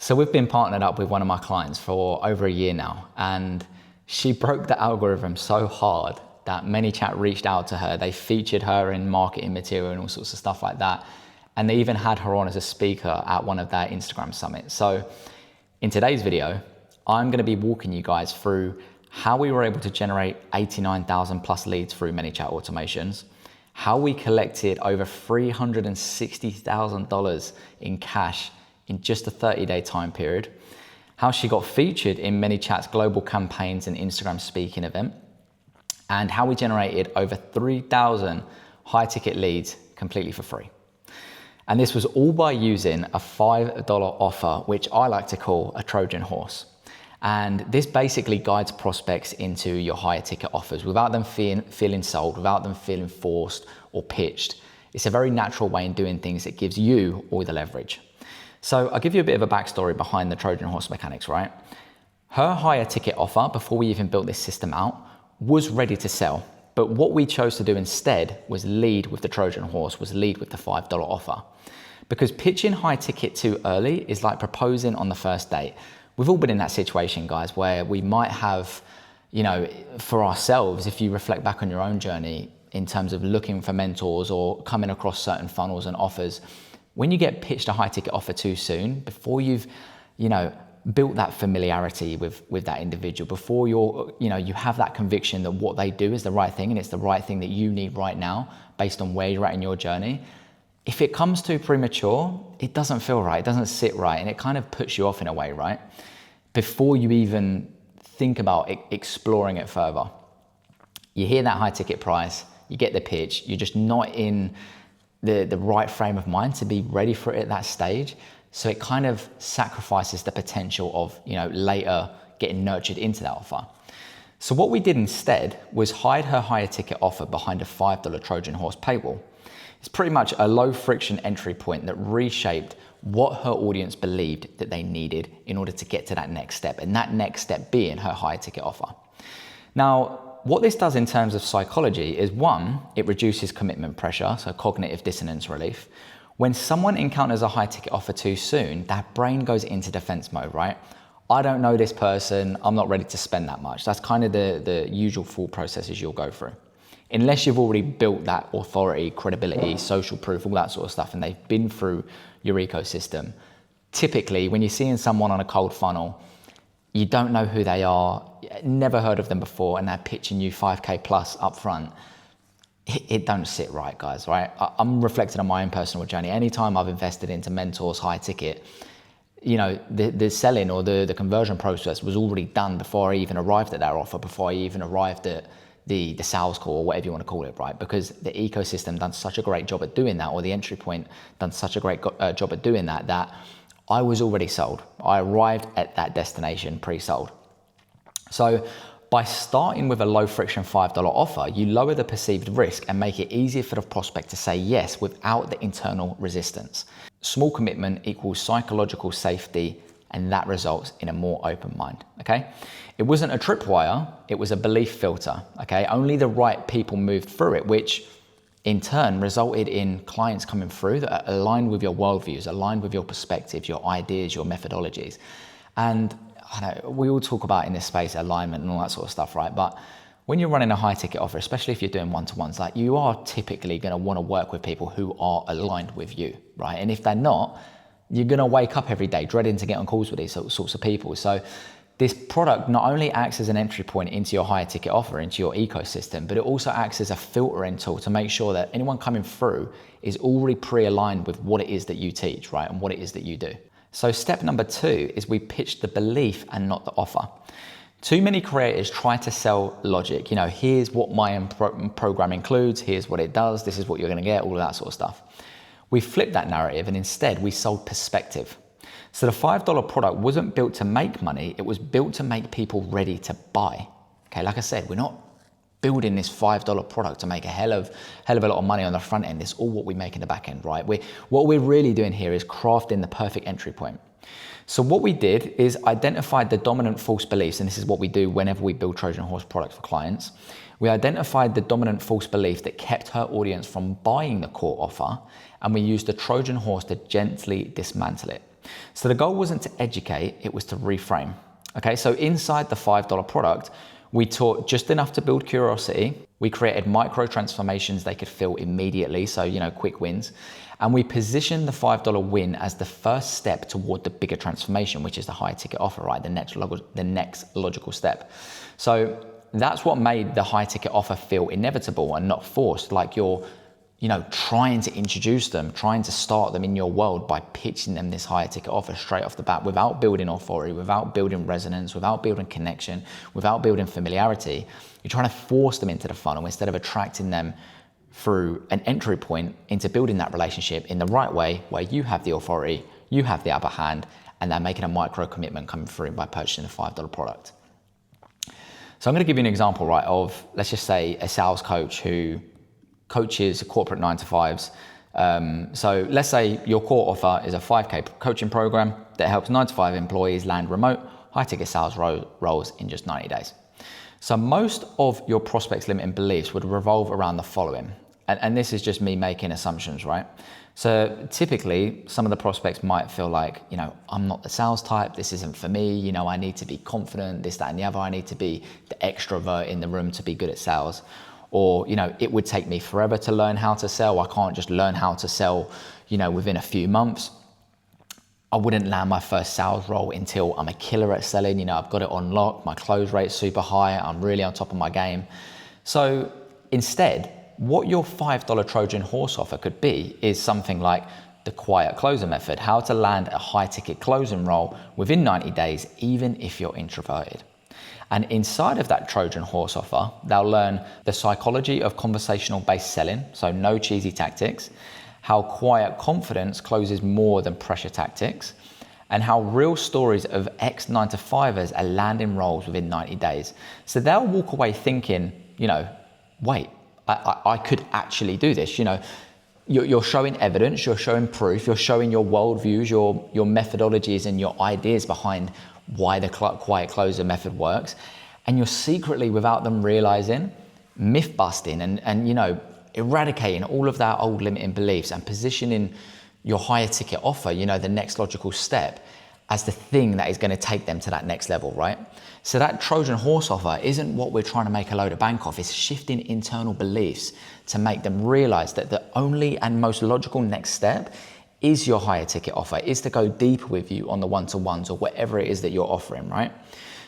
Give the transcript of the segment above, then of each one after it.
So we've been partnered up with one of my clients for over a year now, and she broke the algorithm so hard that ManyChat reached out to her. They featured her in marketing material and all sorts of stuff like that. And they even had her on as a speaker at one of their Instagram summits. So in today's video, I'm gonna be walking you guys through how we were able to generate 89,000 plus leads through ManyChat automations, how we collected over $360,000 in cash in just a 30-day time period, how she got featured in ManyChat's global campaigns and Instagram speaking event, and how we generated over 3,000 high-ticket leads completely for free. And this was all by using a $5 offer, which I like to call a Trojan horse. And this basically guides prospects into your higher ticket offers without them feeling sold, without them feeling forced or pitched. It's a very natural way in doing things that gives you all the leverage. So I'll give you a bit of a backstory behind the Trojan horse mechanics, right? Her higher ticket offer, before we even built this system out, was ready to sell. But what we chose to do instead was lead with the Trojan horse, was lead with the $5 offer. Because pitching high ticket too early is like proposing on the first date. We've all been in that situation, guys, where we might have, for ourselves, if you reflect back on your own journey in terms of looking for mentors or coming across certain funnels and offers, when you get pitched a high ticket offer too soon, before you've, built that familiarity with that individual, before you have that conviction that what they do is the right thing and it's the right thing that you need right now based on where you're at in your journey, if it comes too premature, it doesn't feel right, it doesn't sit right, and it kind of puts you off in a way, right? Before you even think about exploring it further. You hear that high ticket price, you get the pitch, you're just not in the right frame of mind to be ready for it at that stage. So it kind of sacrifices the potential of, later getting nurtured into that offer. So what we did instead was hide her higher ticket offer behind a $5 Trojan horse paywall. It's pretty much a low friction entry point that reshaped what her audience believed that they needed in order to get to that next step, and that next step being her higher ticket offer. Now, what this does in terms of psychology is, one, it reduces commitment pressure, so cognitive dissonance relief. When someone encounters a high ticket offer too soon, that brain goes into defense mode, right? I don't know this person, I'm not ready to spend that much. That's kind of the usual thought processes you'll go through. Unless you've already built that authority, credibility, social proof, all that sort of stuff, and they've been through your ecosystem. Typically, when you're seeing someone on a cold funnel, you don't know who they are, never heard of them before, and they're pitching you 5K plus up front. It don't sit right, guys, right? I'm reflecting on my own personal journey. Anytime I've invested into mentors, high ticket, the selling or the conversion process was already done before I even arrived at that offer, before I even arrived at the sales call or whatever you want to call it, right? Because the ecosystem done such a great job at doing that, or the entry point done such a great job at doing that, that I was already sold. I arrived at that destination pre-sold. So by starting with a low friction $5 offer, you lower the perceived risk and make it easier for the prospect to say yes without the internal resistance. Small commitment equals psychological safety, and that results in a more open mind, okay? It wasn't a tripwire, it was a belief filter, okay? Only the right people moved through it, which in turn resulted in clients coming through that are aligned with your worldviews, aligned with your perspectives, your ideas, your methodologies. And I know we all talk about in this space alignment and all that sort of stuff, right? But when you're running a high ticket offer, especially if you're doing one-to-ones, like you are typically gonna wanna work with people who are aligned with you, right? And if they're not, you're gonna wake up every day dreading to get on calls with these sorts of people. So this product not only acts as an entry point into your higher ticket offer, into your ecosystem, but it also acts as a filtering tool to make sure that anyone coming through is already pre-aligned with what it is that you teach, right? And what it is that you do. So step number 2 is we pitch the belief and not the offer. Too many creators try to sell logic. Here's what my program includes, here's what it does, this is what you're gonna get, all of that sort of stuff. We flipped that narrative and instead we sold perspective. So the $5 product wasn't built to make money, it was built to make people ready to buy. Okay, like I said, we're not building this $5 product to make a hell of a lot of money on the front end. It's all what we make in the back end, right? What we're really doing here is crafting the perfect entry point. So what we did is identified the dominant false beliefs, and this is what we do whenever we build Trojan horse products for clients. We identified the dominant false belief that kept her audience from buying the core offer, and we used the Trojan horse to gently dismantle it. So the goal wasn't to educate, it was to reframe. Okay, so inside the $5 product, we taught just enough to build curiosity. We created micro transformations they could feel immediately, so quick wins. And we positioned the $5 win as the first step toward the bigger transformation, which is the high ticket offer, right? The next logical step. So that's what made the high ticket offer feel inevitable and not forced, like you're trying to introduce them, trying to start them in your world by pitching them this higher ticket offer straight off the bat without building authority, without building resonance, without building connection, without building familiarity. You're trying to force them into the funnel instead of attracting them through an entry point into building that relationship in the right way, where you have the authority, you have the upper hand, and they're making a micro commitment coming through by purchasing a $5 product. So I'm going to give you an example, right, of, let's just say, a sales coach who coaches corporate 9-to-5s. So let's say your core offer is a 5K coaching program that helps 9-to-5 employees land remote, high-ticket sales roles in just 90 days. So most of your prospects' limiting beliefs would revolve around the following. And this is just me making assumptions, right? So typically, some of the prospects might feel like, I'm not the sales type, this isn't for me, I need to be confident, this, that, and the other, I need to be the extrovert in the room to be good at sales. Or, it would take me forever to learn how to sell, I can't just learn how to sell, within a few months. I wouldn't land my first sales role until I'm a killer at selling, I've got it on lock, my close rate's super high, I'm really on top of my game. So instead, what your $5 Trojan horse offer could be is something like the quiet closer method, how to land a high ticket closing role within 90 days, even if you're introverted. And inside of that Trojan horse offer, they'll learn the psychology of conversational based selling, so no cheesy tactics, how quiet confidence closes more than pressure tactics, and how real stories of ex-9-to-5ers are landing roles within 90 days. So they'll walk away thinking, wait, I could actually do this. You're showing evidence, you're showing proof, you're showing your worldviews, your methodologies and your ideas behind why the quiet closer method works. And you're secretly, without them realizing, myth busting and eradicating all of that old limiting beliefs and positioning your higher ticket offer, the next logical step, as the thing that is going to take them to that next level, right? So that Trojan horse offer isn't what we're trying to make a load of bank off. It's shifting internal beliefs to make them realize that the only and most logical next step is your higher ticket offer, is to go deeper with you on the one-to-ones or whatever it is that you're offering, right?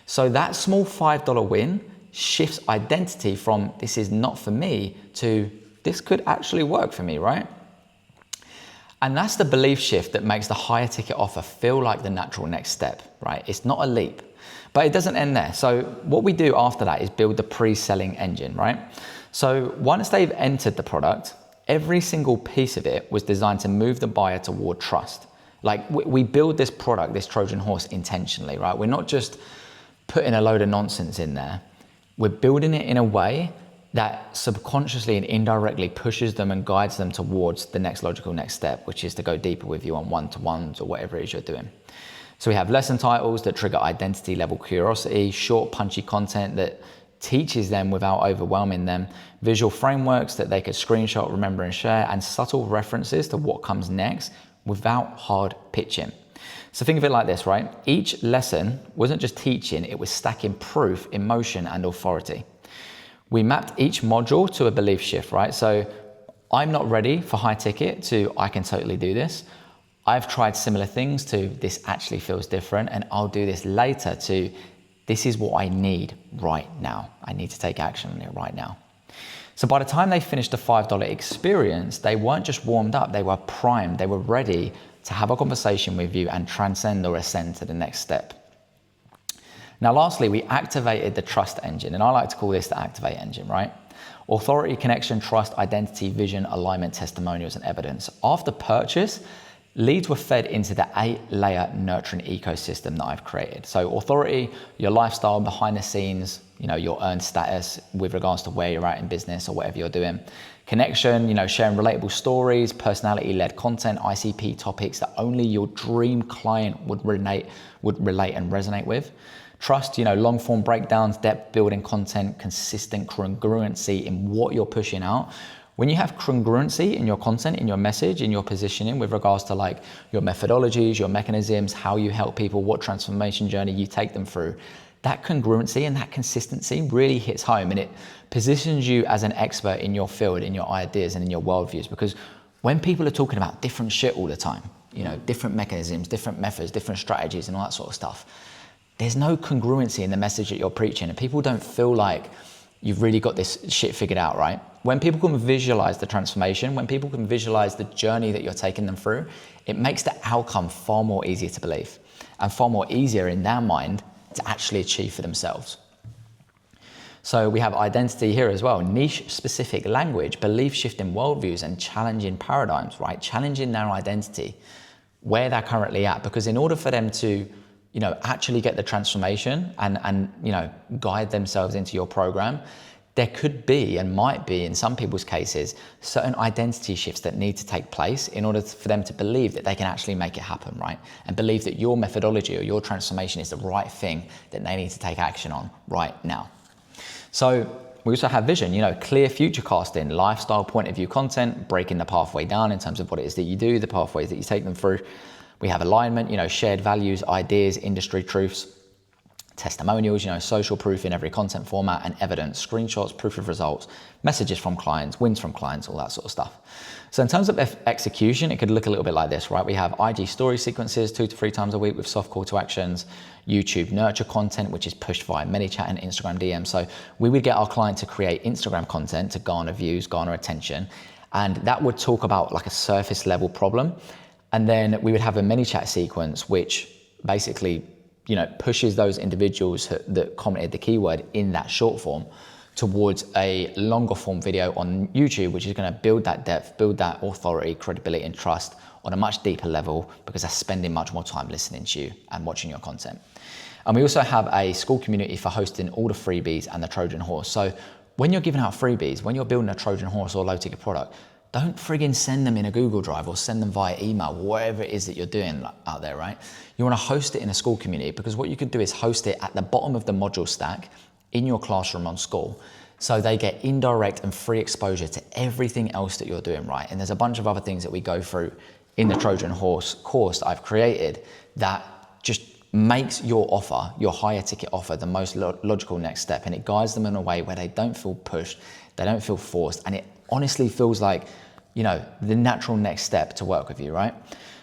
So that small $5 win shifts identity from this is not for me to this could actually work for me, right? And that's the belief shift that makes the higher ticket offer feel like the natural next step, right? It's not a leap, but it doesn't end there. So what we do after that is build the pre-selling engine, right? So once they've entered the product, every single piece of it was designed to move the buyer toward trust. Like we build this product, this Trojan horse, intentionally, right? We're not just putting a load of nonsense in there. We're building it in a way that subconsciously and indirectly pushes them and guides them towards the next logical next step, which is to go deeper with you on one-to-ones or whatever it is you're doing. So we have lesson titles that trigger identity level curiosity, short punchy content that teaches them without overwhelming them, visual frameworks that they could screenshot, remember and share, and subtle references to what comes next without hard pitching. So think of it like this, right? Each lesson wasn't just teaching, it was stacking proof, emotion, and authority. We mapped each module to a belief shift, right? So I'm not ready for high ticket to I can totally do this. I've tried similar things to this actually feels different, and I'll do this later to this is what I need right now. I need to take action on it right now. So by the time they finished the $5 experience, they weren't just warmed up, they were primed, they were ready to have a conversation with you and transcend or ascend to the next step. Now, lastly, we activated the trust engine, and I like to call this the activate engine, right? Authority, connection, trust, identity, vision, alignment, testimonials, and evidence. After purchase, leads were fed into the 8-layer nurturing ecosystem that I've created. So authority, your lifestyle behind the scenes, your earned status with regards to where you're at in business or whatever you're doing. Connection, sharing relatable stories, personality-led content, ICP topics that only your dream client would relate and resonate with. Trust, long-form breakdowns, depth building content, consistent congruency in what you're pushing out When you have congruency in your content, in your message, in your positioning with regards to like your methodologies, your mechanisms, how you help people, what transformation journey you take them through, that congruency and that consistency really hits home, and it positions you as an expert in your field, in your ideas and in your worldviews. Because when people are talking about different shit all the time, you know, different mechanisms, different methods, different strategies and all that sort of stuff, there's no congruency in the message that you're preaching, and people don't feel like you've really got this shit figured out, right? When people can visualize the transformation, when people can visualize the journey that you're taking them through, it makes the outcome far more easier to believe and far more easier in their mind to actually achieve for themselves. So we have identity here as well, niche specific language, belief shifting worldviews and challenging paradigms, right? Challenging their identity, where they're currently at, because in order for them to, you know, actually get the transformation and you know, guide themselves into your program, there could be and might be in some people's cases certain identity shifts that need to take place in order for them to believe that they can actually make it happen, right? And believe that your methodology or your transformation is the right thing that they need to take action on right now. So we also have vision, you know, clear future casting, lifestyle point of view content, breaking the pathway down in terms of what it is that you do, the pathways that you take them through. We have alignment, you know, shared values, ideas, industry truths, testimonials, you know, social proof in every content format, and evidence, screenshots, proof of results, messages from clients, wins from clients, all that sort of stuff. So in terms of execution, it could look a little bit like this, right? We have IG story sequences 2 to 3 times a week with soft call to actions, YouTube nurture content, which is pushed via ManyChat and Instagram DM. So we would get our client to create Instagram content to garner views, garner attention, and that would talk about like a surface level problem. And then we would have a ManyChat sequence, which basically, you know, pushes those individuals that commented the keyword in that short form towards a longer form video on YouTube, which is going to build that depth, build that authority, credibility and trust on a much deeper level, because they're spending much more time listening to you and watching your content. And we also have a school community for hosting all the freebies and the Trojan horse. So when you're giving out freebies, when you're building a Trojan horse or low ticket product, don't friggin' send them in a Google Drive or send them via email, whatever it is that you're doing out there, right? You wanna host it in a school community, because what you could do is host it at the bottom of the module stack in your classroom on school, so they get indirect and free exposure to everything else that you're doing, right? And there's a bunch of other things that we go through in the Trojan Horse course that I've created that just makes your offer, your higher ticket offer, the most logical next step. And it guides them in a way where they don't feel pushed, they don't feel forced, and it honestly feels like, you know, the natural next step to work with you, right?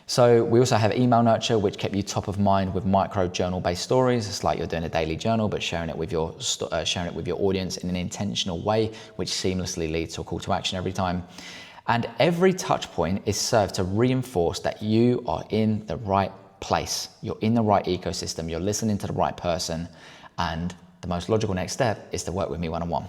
So we also have email nurture, which kept you top of mind with micro journal based stories. It's like you're doing a daily journal, but sharing it with your audience in an intentional way, which seamlessly leads to a call to action every time. And every touch point is served to reinforce that you are in the right place. You're in the right ecosystem. You're listening to the right person, and the most logical next step is to work with me one-on-one.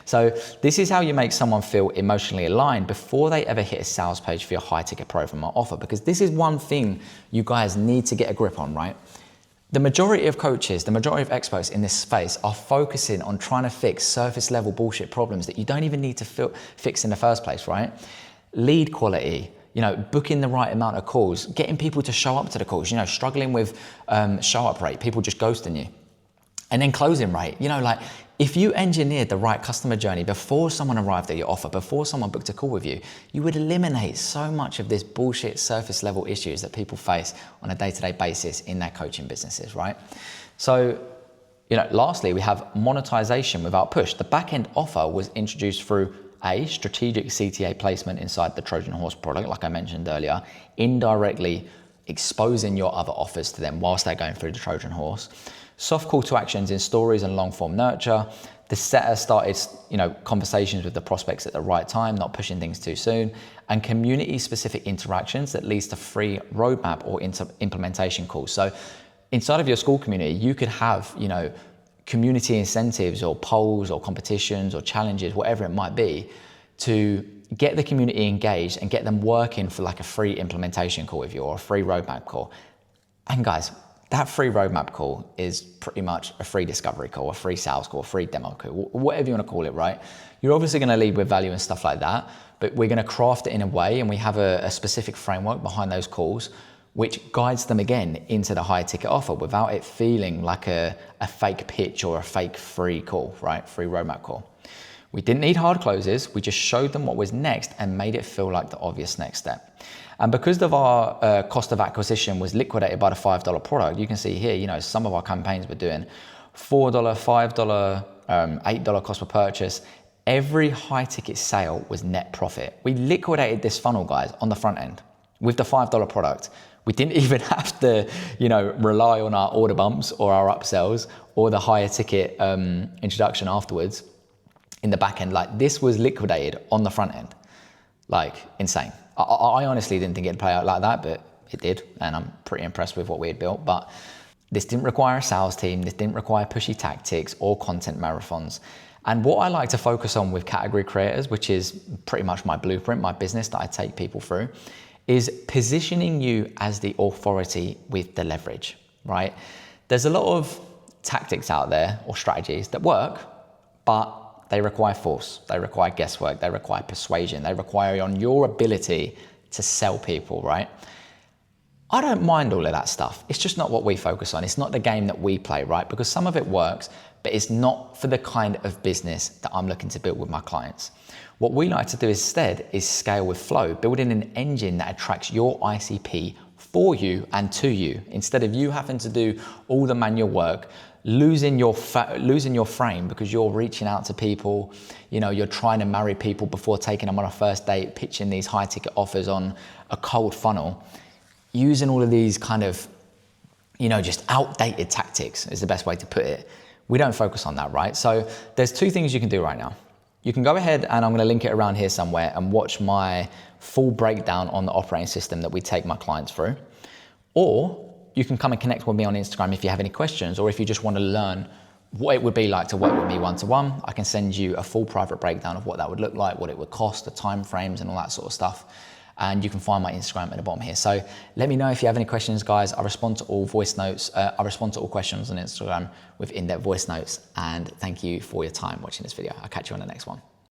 So this is how you make someone feel emotionally aligned before they ever hit a sales page for your high ticket program or offer, because this is one thing you guys need to get a grip on, right? The majority of coaches, the majority of experts in this space are focusing on trying to fix surface level bullshit problems that you don't even need to fix in the first place, right? Lead quality, you know, booking the right amount of calls, getting people to show up to the calls, you know, struggling with show up rate, people just ghosting you. And then closing rate, you know, like if you engineered the right customer journey before someone arrived at your offer, before someone booked a call with you, you would eliminate so much of this bullshit surface level issues that people face on a day-to-day basis in their coaching businesses, right? So, you know, lastly, we have monetization without push. The back-end offer was introduced through a strategic CTA placement inside the Trojan Horse product, like I mentioned earlier, indirectly exposing your other offers to them whilst they're going through the Trojan Horse. Soft call to actions in stories and long form nurture. The setter started, you know, conversations with the prospects at the right time, not pushing things too soon. And community specific interactions that leads to free roadmap or implementation calls. So inside of your school community, you could have, you know, community incentives or polls or competitions or challenges, whatever it might be, to get the community engaged and get them working for like a free implementation call with you or a free roadmap call. And guys, that free roadmap call is pretty much a free discovery call, a free sales call, a free demo call, whatever you want to call it, right? You're obviously going to lead with value and stuff like that, but we're going to craft it in a way, and we have a specific framework behind those calls, which guides them again into the high ticket offer without it feeling like a fake pitch or a fake free call, right? Free roadmap call. We didn't need hard closes. We just showed them what was next and made it feel like the obvious next step. And because of our cost of acquisition was liquidated by the $5 product, you can see here, you know, some of our campaigns were doing $4, $5, $8 cost per purchase. Every high ticket sale was net profit. We liquidated this funnel, guys, on the front end with the $5 product. We didn't even have to, you know, rely on our order bumps or our upsells or the higher ticket introduction afterwards in the back end. Like, this was liquidated on the front end. Like, insane. I honestly didn't think it'd play out like that, but it did. And I'm pretty impressed with what we had built. But this didn't require a sales team. This didn't require pushy tactics or content marathons. And what I like to focus on with category creators, which is pretty much my blueprint, my business that I take people through, is positioning you as the authority with the leverage, right? There's a lot of tactics out there or strategies that work, but they require force, they require guesswork, they require persuasion, they require on your ability to sell people, right? I don't mind all of that stuff. It's just not what we focus on. It's not the game that we play, right? Because some of it works, but it's not for the kind of business that I'm looking to build with my clients. What we like to do instead is scale with flow, building an engine that attracts your ICP for you and to you, instead of you having to do all the manual work, losing your frame because you're reaching out to people, you know, you're trying to marry people before taking them on a first date, pitching these high ticket offers on a cold funnel, using all of these kind of, you know, just outdated tactics is the best way to put it. We don't focus on that, right? So there's two things you can do right now. You can go ahead, and I'm gonna link it around here somewhere, and watch my full breakdown on the operating system that we take my clients through. Or you can come and connect with me on Instagram if you have any questions, or if you just want to learn what it would be like to work with me one-to-one. I can send you a full private breakdown of what that would look like, what it would cost, the time frames and all that sort of stuff. And you can find my Instagram at the bottom here. So let me know if you have any questions, guys. I respond to all voice notes. I respond to all questions on Instagram with in-depth voice notes. And thank you for your time watching this video. I'll catch you on the next one.